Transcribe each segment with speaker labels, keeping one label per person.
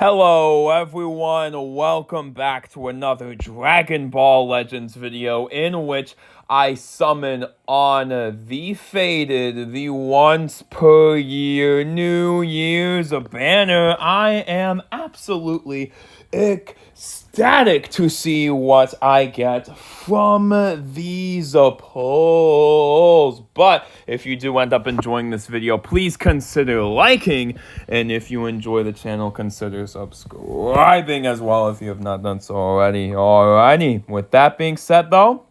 Speaker 1: Hello everyone, welcome back to another Dragon Ball Legends video in which I summon on the Faded, the once per year New Year's banner. I am absolutely ecstatic to see what I get from these polls. But if you do end up enjoying this video, please consider liking, and if you enjoy the channel, consider subscribing as well if you have not done so already. Alrighty, with that being said though,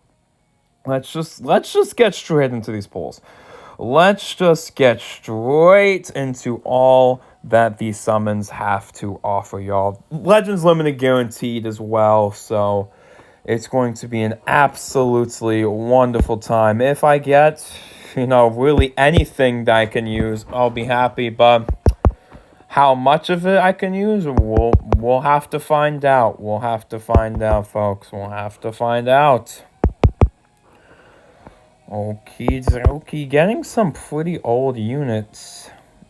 Speaker 1: let's just get straight into these polls. Let's just get straight into all that these summons have to offer, y'all. Legends Limited guaranteed as well, so it's going to be an absolutely wonderful time. If I get, really anything that I can use, I'll be happy, but how much of it I can use, we'll have to find out. We'll have to find out, folks. We'll have to find out. Okie dokie, getting some pretty old units.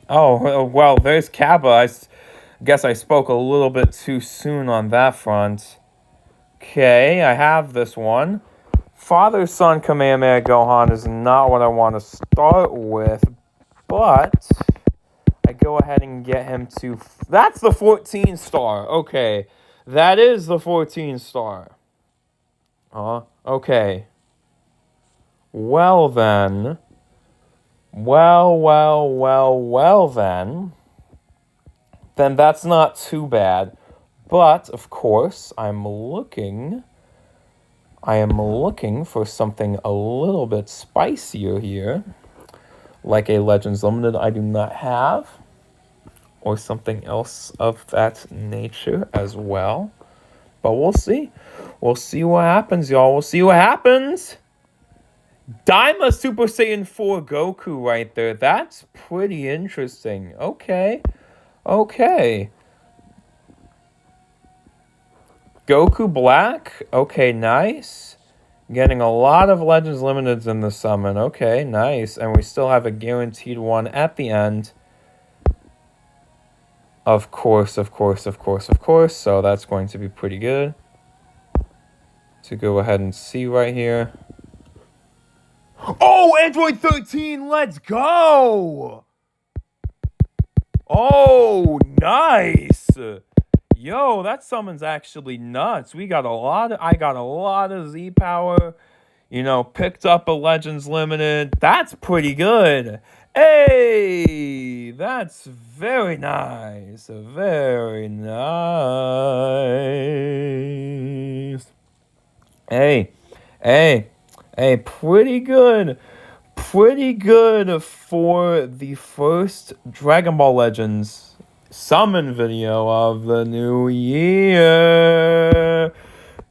Speaker 1: Oh, well, there's Kappa. I guess I spoke a little bit too soon on that front. Okay, I have this one. Father-Son Kamehameha Gohan is not what I want to start with, but I go ahead and get him to... That's the 14 star. Okay, that is the 14 star. Okay. Well then. Well then. Then that's not too bad. But, of course, I am looking for something a little bit spicier here. Like a Legends Limited I do not have. Or something else of that nature as well. But we'll see. We'll see what happens, y'all. We'll see what happens. Daima Super Saiyan 4 Goku right there. That's pretty interesting. Okay. Goku Black. Okay, nice. Getting a lot of Legends Limiteds in the summon. Okay, nice. And we still have a guaranteed one at the end. Of course. So that's going to be pretty good. To go ahead and see right here. Oh, Android 13, let's go! Oh, nice! Yo, that summon's actually nuts. I got a lot of Z power. Picked up a Legends Limited. That's pretty good. Hey, that's very nice. Very nice. Hey, pretty good. Pretty good for the first Dragon Ball Legends summon video of the new year.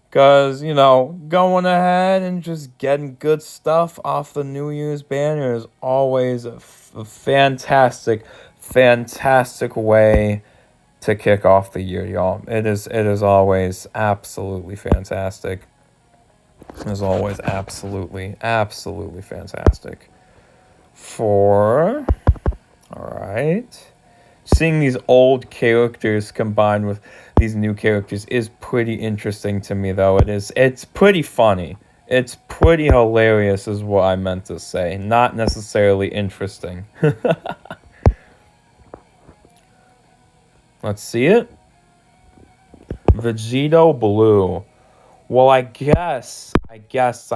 Speaker 1: Because, going ahead and just getting good stuff off the New Year's banner is always a fantastic way to kick off the year, y'all. It is always absolutely fantastic. As always, absolutely fantastic. Alright. Seeing these old characters combined with these new characters is pretty interesting to me, though. It's pretty funny. It's pretty hilarious is what I meant to say. Not necessarily interesting. Let's see it. Vegito Blue. Well, I guess I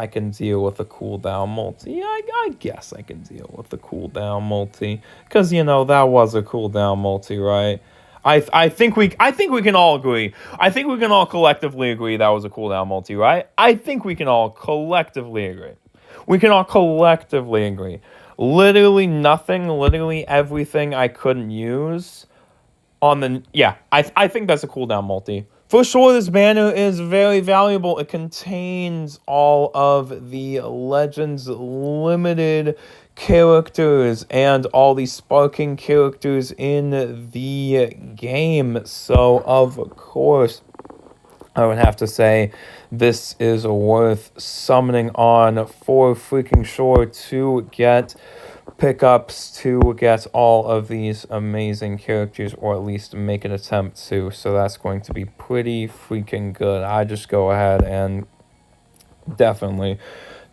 Speaker 1: can deal with a cooldown multi. Yeah, I guess I can deal with the cooldown multi. Because, that was a cooldown multi, right? I think we can all agree. I think we can all collectively agree that was a cooldown multi, right? I think we can all collectively agree. Literally nothing, literally everything I couldn't use on the... Yeah, I think that's a cooldown multi. For sure, this banner is very valuable. It contains all of the Legends Limited characters and all the sparking characters in the game. So, of course, I would have to say this is worth summoning on for freaking sure to get pickups to get all of these amazing characters, or at least make an attempt to. So that's going to be pretty freaking good. I just go ahead and definitely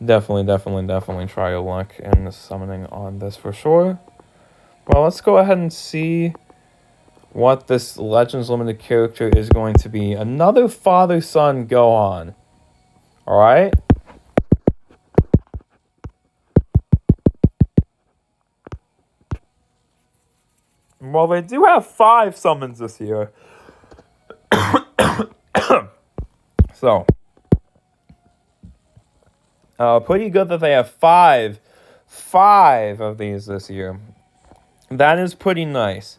Speaker 1: try your luck in summoning on this for sure. Well, let's go ahead and see what this Legends Limited character is going to be. Another father-son Gohan. Alright? Well, they do have 5 summons this year. So, pretty good that they have 5 of these this year. That is pretty nice.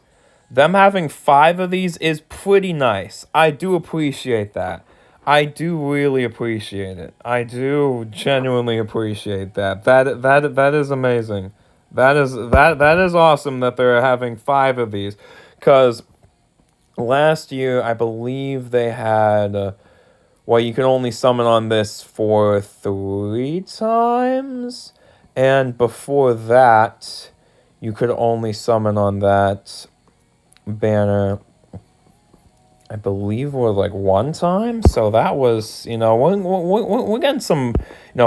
Speaker 1: Them having 5 of these is pretty nice. I do appreciate that. I do really appreciate it. I do genuinely appreciate that. That is amazing. That is awesome that they're having 5 of these. Because last year, I believe they had... well, you can only summon on this for 3 times. And before that, you could only summon on that banner, I believe, was like 1 time. So that was, we're getting some,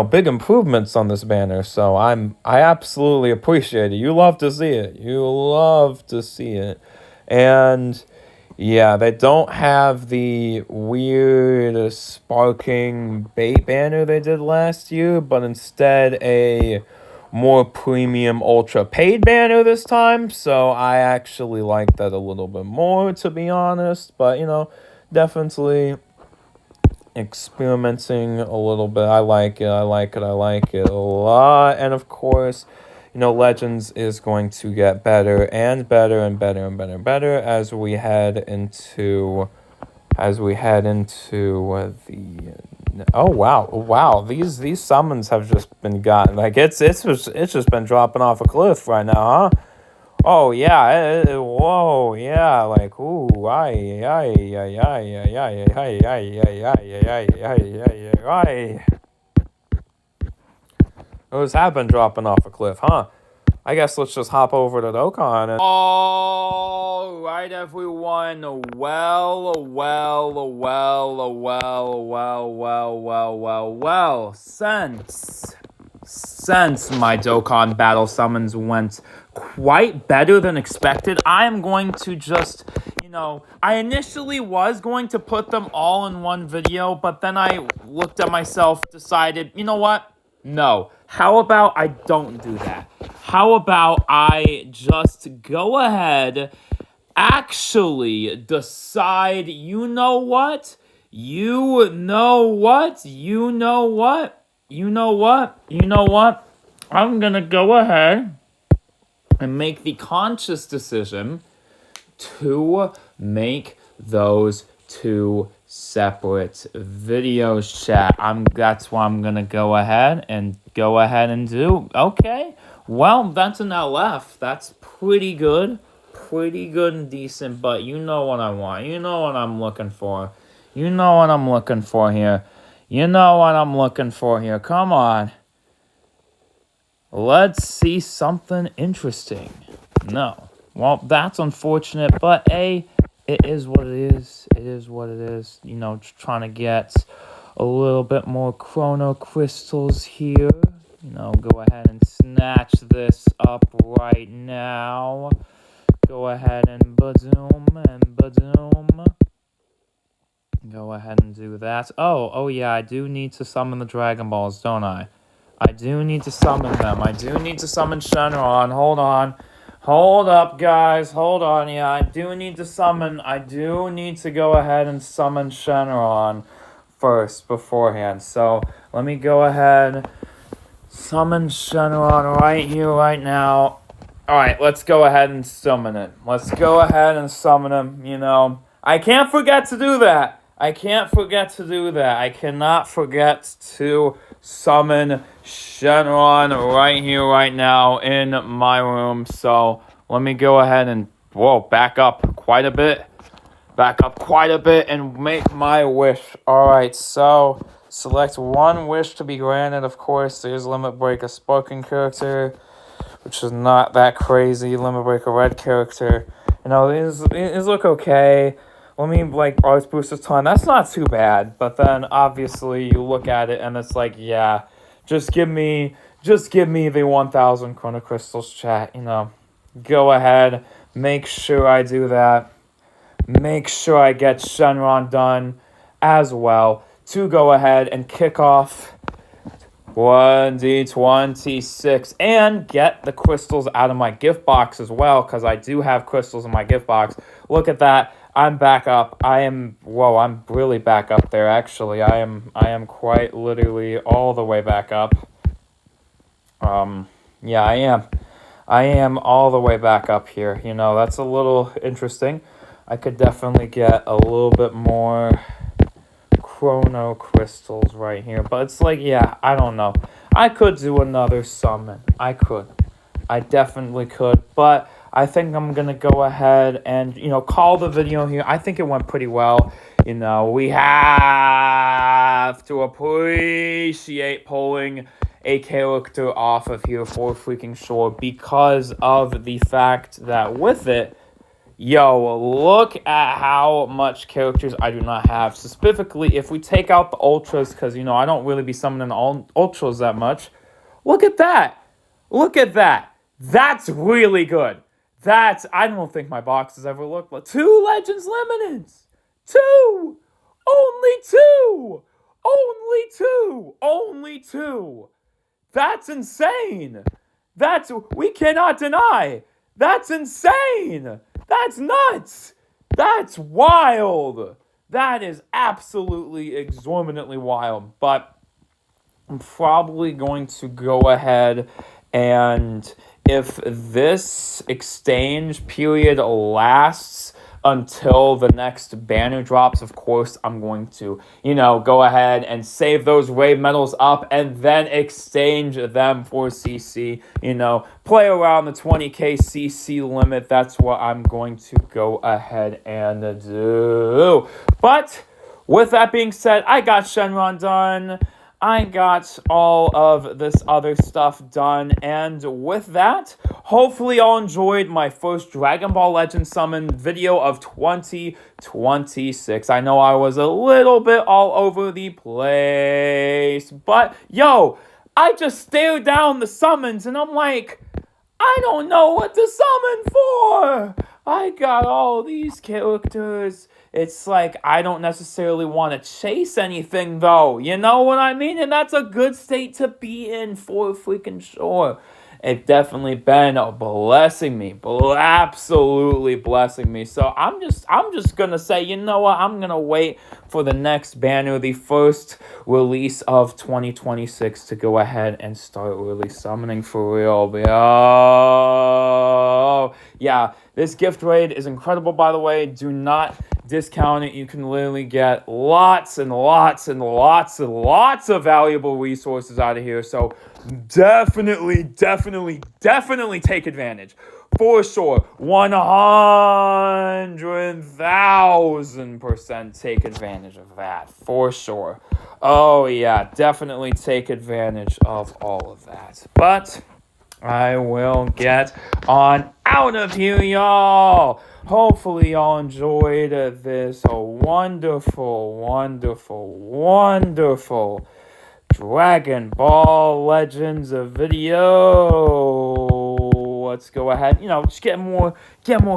Speaker 1: big improvements on this banner. So I absolutely appreciate it. You love to see it. You love to see it. And yeah, they don't have the weird sparking bait banner they did last year, but instead a more premium ultra paid banner this time. So I actually like that a little bit more, to be honest. But, definitely experimenting a little bit. I like it a lot. And of course, Legends is going to get better and better and better and better and better as we head into the... Oh wow! These summons have just been gotten, like it's just been dropping off a cliff right now, huh? Oh yeah! Whoa yeah! Like ooh! Those have been dropping off a cliff, huh? I guess let's just hop over to Dokkan and... All right, everyone. Well. Since my Dokkan battle summons went quite better than expected, I am going to just, I initially was going to put them all in one video, but then I looked at myself, decided, you know what? No. How about I don't do that? How about I just go ahead, actually decide, you know what? I'm gonna go ahead and make the conscious decision to make those 2 separate videos, chat. That's what I'm gonna go ahead and do. Okay, well, that's an LF. That's pretty good and decent, but you know what I want. You know what I'm looking for. Come on. Let's see something interesting. No. Well, that's unfortunate, but it is what it is. Just trying to get a little bit more chrono crystals here. Go ahead and snatch this up right now. Go ahead and badoom. Go ahead and do that. Oh yeah, I do need to summon the Dragon Balls, don't I? I do need to summon them. I do need to summon Shenron. Hold up, guys. Hold on. Yeah, I do need to go ahead and summon Shenron first, beforehand. So, let me go ahead, summon Shenron right here, right now. Alright, let's go ahead and summon it. I can't forget to do that. I cannot forget to summon Shenron right here, right now, in my room. So, let me go ahead and, back up quite a bit and make my wish. Alright, so, select one wish to be granted. Of course, there's Limit Break, a spoken character. which is not that crazy. Limit Breaker Red character, these look okay. Let me, Arts Booster Ton, that's not too bad. But then, obviously, you look at it, and it's like, yeah, just give me the 1,000 Chrono Crystals, chat, Go ahead, make sure I do that. Make sure I get Shenron done as well to go ahead and kick off 1D26 and get the crystals out of my gift box as well, because I do have crystals in my gift box. Look at that. I'm back up. I'm really back up there, actually. I am quite literally all the way back up. Yeah, I am all the way back up here. That's a little interesting. I could definitely get a little bit more Chrono Crystals right here. But it's like, yeah, I don't know. I could do another summon. I definitely could. But I think I'm going to go ahead and, call the video here. I think it went pretty well. We have to appreciate pulling a character off of here for freaking sure, because of the fact that with it, look at how much characters I do not have. So specifically, if we take out the ultras, because, I don't really be summoning all ultras that much. Look at that. Look at that. That's really good. I don't think my boxes ever looked like 2 Legends Limiteds. 2. Only 2. Only 2. Only 2. That's insane. We cannot deny. That's insane. That's nuts. That's wild. That is absolutely exorbitantly wild. But I'm probably going to go ahead and, if this exchange period lasts until the next banner drops, of course, I'm going to, go ahead and save those raid medals up and then exchange them for CC, play around the 20k CC limit. That's what I'm going to go ahead and do. But with that being said, I got Shenron done. I got all of this other stuff done, and with that, hopefully y'all enjoyed my first Dragon Ball Legends Summon video of 2026. I know I was a little bit all over the place, but I just stared down the summons, and I'm like, I don't know what to summon for. I got all these characters. It's like, I don't necessarily want to chase anything, though. You know what I mean? And that's a good state to be in for freaking sure. It's definitely been blessing me, absolutely blessing me. So I'm just gonna say, you know what? I'm gonna wait for the next banner, the first release of 2026, to go ahead and start really summoning for real. Yeah, this gift raid is incredible, by the way. Do not discount it. You can literally get lots and lots and lots and lots of valuable resources out of here. So definitely take advantage. For sure. 100,000% take advantage of that. For sure. Oh yeah, definitely take advantage of all of that. But I will get on out of here, y'all. Hopefully y'all enjoyed this wonderful Dragon Ball Legends video. Let's go ahead, just get more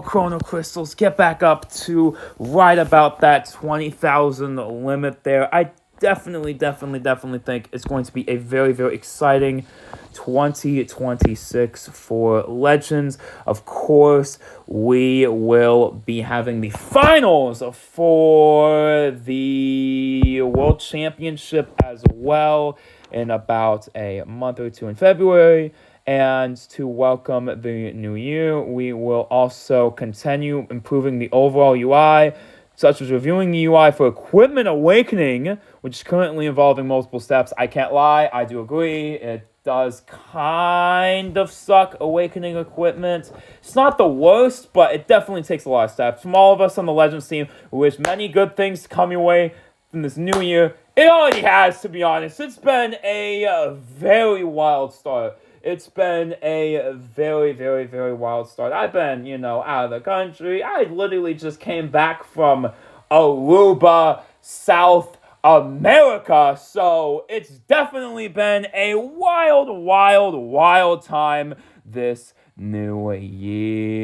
Speaker 1: Chrono Crystals, get back up to right about that 20,000 limit there. I definitely think it's going to be a very, very exciting 2026 for Legends. Of course, we will be having the finals for the World Championship as well in about a month or two in February. And to welcome the new year, we will also continue improving the overall UI, such as reviewing the UI for Equipment Awakening, which is currently involving multiple steps. I can't lie, I do agree. It does kind of suck, Awakening equipment. It's not the worst, but it definitely takes a lot of steps. From all of us on the Legends team, we wish many good things to come your way from this new year. It already has, to be honest. It's been a very wild start It's been a very, very, very wild start. I've been, out of the country. I literally just came back from Aruba, South America. So it's definitely been a wild, wild, wild time this new year.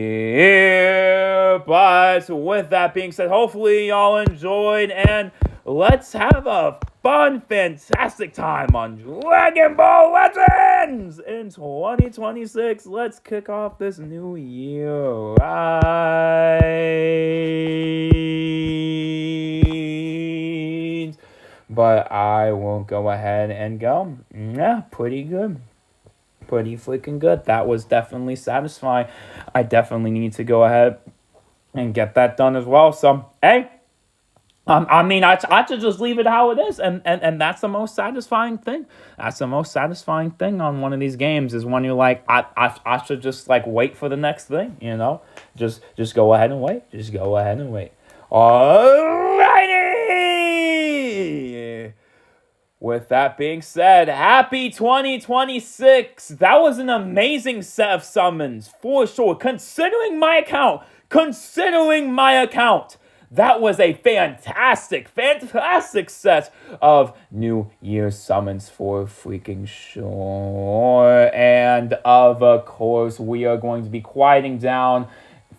Speaker 1: But with that being said, hopefully y'all enjoyed, and let's have a fun, fantastic time on Dragon Ball Legends in 2026. Let's kick off this new year right. But I will go ahead and go. Yeah, pretty good. Pretty freaking good. That was definitely satisfying. I definitely need to go ahead and get that done as well. So, hey, I should just leave it how it is, and that's the most satisfying thing. That's the most satisfying thing on one of these games is when you're like, I should just like wait for the next thing, Just go ahead and wait. Just go ahead and wait. Alrighty. With that being said, happy 2026. That was an amazing set of summons for sure. Considering my account. That was a fantastic set of New Year's summons for freaking sure. And of course, we are going to be quieting down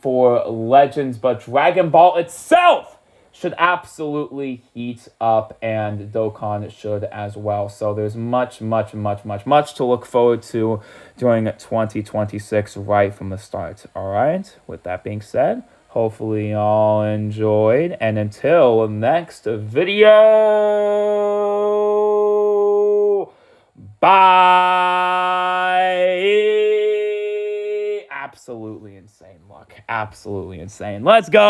Speaker 1: for Legends, but Dragon Ball itself should absolutely heat up, and Dokkan should as well. So there's much to look forward to during 2026 right from the start. All right, with that being said, hopefully y'all enjoyed, and until next video, bye. Absolutely insane luck. Absolutely insane. Let's go.